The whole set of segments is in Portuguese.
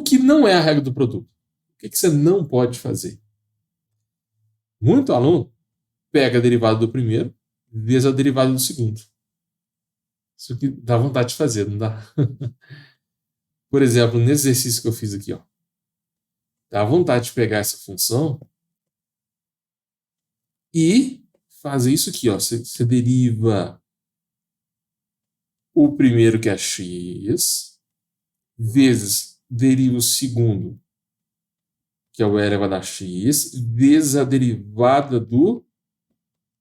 O que não é a regra do produto? O que você não pode fazer? Muito aluno pega a derivada do primeiro vezes a derivada do segundo. Isso aqui dá vontade de fazer, não dá? Por exemplo, nesse exercício que eu fiz aqui, ó, dá vontade de pegar essa função e fazer isso aqui, ó. Você deriva o primeiro, que é x, vezes deriva o segundo, que é o e elevado a x, vezes a derivada do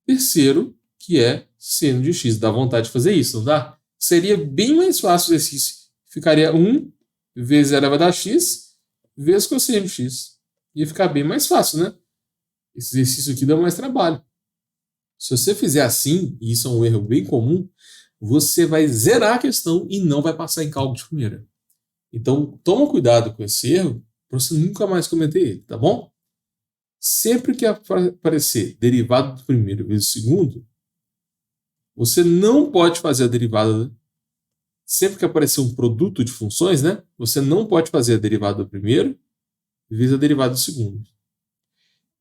terceiro, que é seno de x. Dá vontade de fazer isso, não dá? Seria bem mais fácil o exercício. Ficaria 1 vezes e elevado a x vezes cosseno de x. Ia ficar bem mais fácil, né? Esse exercício aqui dá mais trabalho. Se você fizer assim, e isso é um erro bem comum, você vai zerar a questão e não vai passar em cálculo de primeira. Então, toma cuidado com esse erro para você nunca mais cometer ele, tá bom? Sempre que aparecer derivada do primeiro vezes o segundo, você não pode fazer a derivada. Sempre que aparecer um produto de funções, né? Você não pode fazer a derivada do primeiro vezes a derivada do segundo.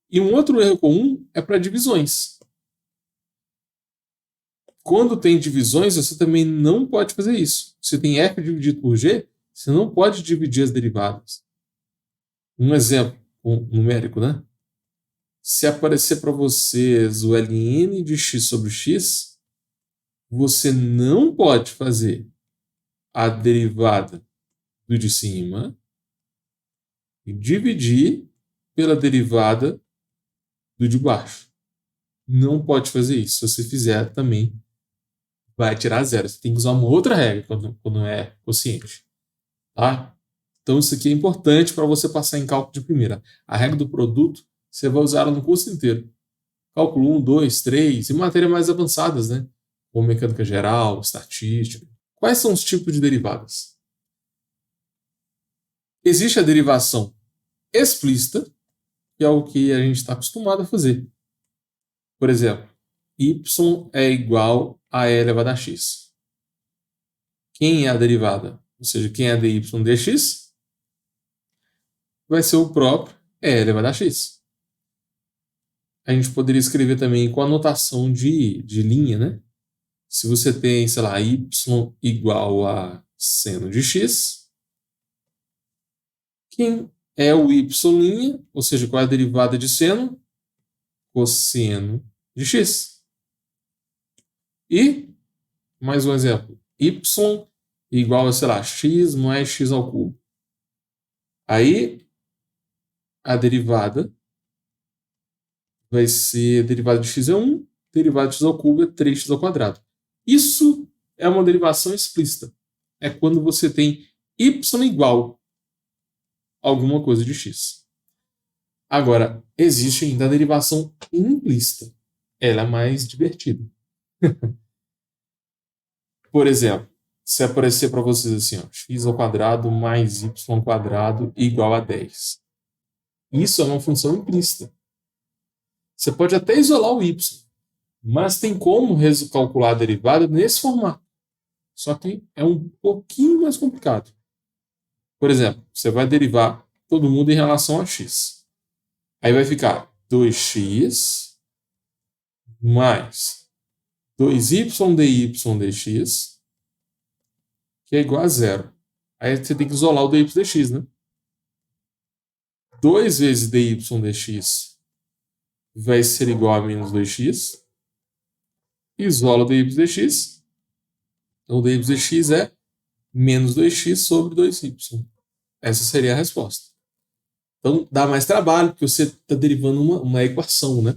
E um outro erro comum é para divisões. Quando tem divisões, você também não pode fazer isso. Se tem f dividido por g, você não pode dividir as derivadas. Um exemplo numérico, né? Se aparecer para vocês o ln de x sobre x, você não pode fazer a derivada do de cima e dividir pela derivada do de baixo. Não pode fazer isso. Se você fizer, também vai tirar zero. Você tem que usar uma outra regra quando é quociente. Tá? Então isso aqui é importante para você passar em cálculo de primeira. A regra do produto, você vai usar ela no curso inteiro. Cálculo 1, 2, 3 e matérias mais avançadas, né? Como mecânica geral, estatística. Quais são os tipos de derivadas? Existe a derivação explícita, que é o que a gente está acostumado a fazer. Por exemplo, y é igual a e elevado a x. Quem é a derivada? Ou seja, quem é dy dx? Vai ser o próprio e elevado a x. A gente poderia escrever também com a notação de linha, né? Se você tem, sei lá, y igual a seno de x, quem é o y', ou seja, qual é a derivada de seno? Cosseno de x. E, mais um exemplo, y igual a, sei lá, x mais x ao cubo. Aí, a derivada vai ser, derivada de x é 1, derivada de x ao cubo é 3x ao quadrado. Isso é uma derivação explícita. É quando você tem y igual a alguma coisa de x. Agora, existe ainda a derivação implícita. Ela é mais divertida. Por exemplo, se aparecer para vocês assim, ó, x ao quadrado mais y ao quadrado igual a 10. Isso é uma função implícita. Você pode até isolar o y, mas tem como calcular a derivada nesse formato. Só que é um pouquinho mais complicado. Por exemplo, você vai derivar todo mundo em relação a x. Aí vai ficar 2x mais 2y dy dx, que é igual a zero. Aí você tem que isolar o dy dx, né? 2 vezes dy dx vai ser igual a menos 2x. Isola o dy dx. Então o dy dx é menos 2x sobre 2y. Essa seria a resposta. Então dá mais trabalho, porque você está derivando uma equação, né?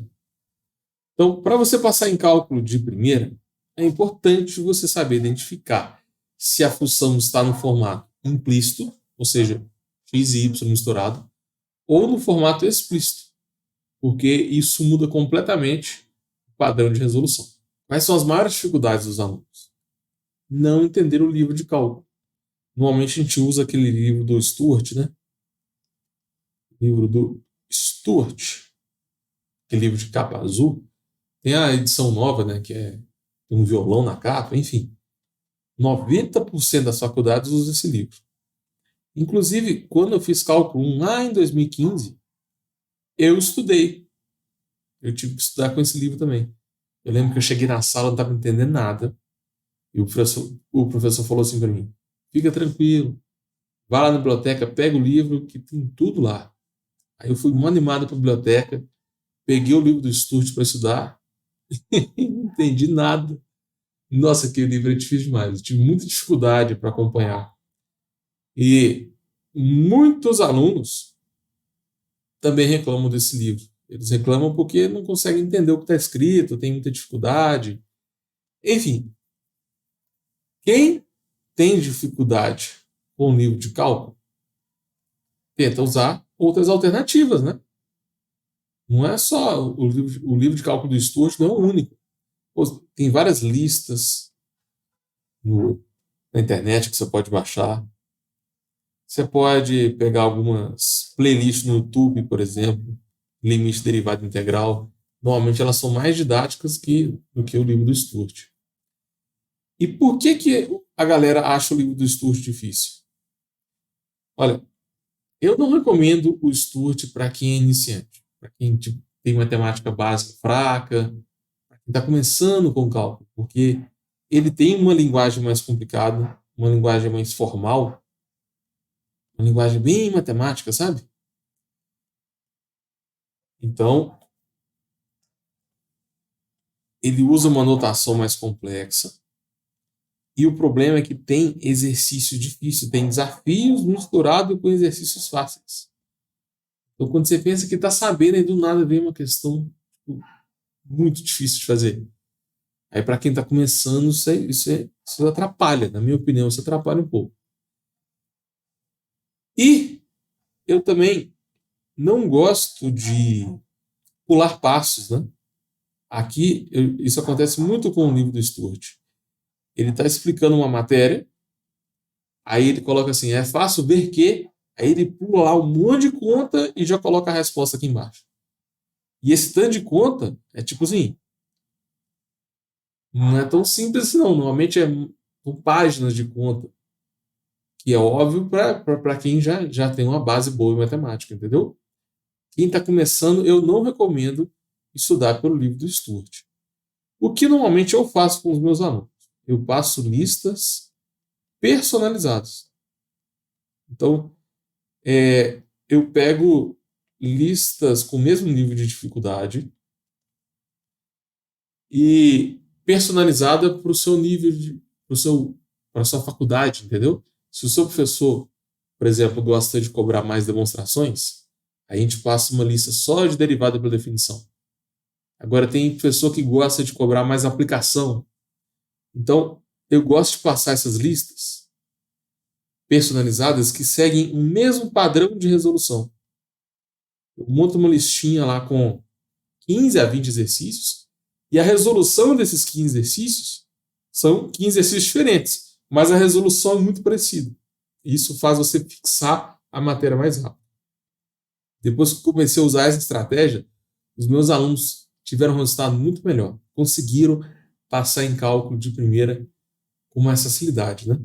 Então, para você passar em cálculo de primeira, é importante você saber identificar se a função está no formato implícito, ou seja, x e y misturado, ou no formato explícito, porque isso muda completamente o padrão de resolução. Quais são as maiores dificuldades dos alunos? Não entender o livro de cálculo. Normalmente a gente usa aquele livro do Stuart, né? Livro do Stuart, aquele livro de capa azul. Tem a edição nova, né, que é um violão na capa, enfim. 90% das faculdades usam esse livro. Inclusive, quando eu fiz cálculo 1 lá em 2015, eu estudei. Eu tive que estudar com esse livro também. Eu lembro que eu cheguei na sala, não estava entendendo nada. E o professor falou assim para mim: fica tranquilo, vai lá na biblioteca, pega o livro, que tem tudo lá. Aí eu fui muito animado para a biblioteca, peguei o livro do Sturge para estudar, e não entendi nada. Nossa, aquele livro é difícil demais. Eu tive muita dificuldade para acompanhar. E muitos alunos também reclamam desse livro. Eles reclamam porque não conseguem entender o que está escrito, tem muita dificuldade. Enfim, quem tem dificuldade com o livro de cálculo, tenta usar outras alternativas, né? Não é só o livro de cálculo do Sturge, não é o único. Pô, tem várias listas na internet que você pode baixar. Você pode pegar algumas playlists no YouTube, por exemplo, limite derivada integral. Normalmente elas são mais didáticas do que o livro do Sturge. E por que a galera acha o livro do Sturge difícil? Olha, eu não recomendo o Sturge para quem é iniciante, para quem tem matemática básica fraca, para quem está começando com cálculo, porque ele tem uma linguagem mais complicada, uma linguagem mais formal, uma linguagem bem matemática, sabe? Então, ele usa uma notação mais complexa. E o problema é que tem exercício difícil, tem desafios misturados com exercícios fáceis. Então, quando você pensa que está sabendo, aí do nada vem uma questão muito difícil de fazer. Aí, para quem está começando, isso atrapalha, na minha opinião, isso atrapalha um pouco. E eu também não gosto de pular passos, né? Aqui, isso acontece muito com o livro do Sturge. Ele está explicando uma matéria, aí ele coloca assim, é fácil ver que, aí ele pula lá um monte de conta e já coloca a resposta aqui embaixo. E esse tanto de conta é tipo assim, não é tão simples assim não, normalmente são páginas de conta, que é óbvio para quem já tem uma base boa em matemática, entendeu? Quem está começando, eu não recomendo estudar pelo livro do Sturge. O que normalmente eu faço com os meus alunos? Eu passo listas personalizadas. Então, eu pego listas com o mesmo nível de dificuldade e personalizada para o seu nível, para a sua faculdade, entendeu? Se o seu professor, por exemplo, gosta de cobrar mais demonstrações, a gente passa uma lista só de derivada pela definição. Agora tem professor que gosta de cobrar mais aplicação. Então, eu gosto de passar essas listas personalizadas que seguem o mesmo padrão de resolução. Eu monto uma listinha lá com 15 a 20 exercícios e a resolução desses 15 exercícios são 15 exercícios diferentes, mas a resolução é muito parecida. Isso faz você fixar a matéria mais rápido. Depois que comecei a usar essa estratégia, os meus alunos tiveram um resultado muito melhor. Conseguiram passar em cálculo de primeira com mais facilidade, né?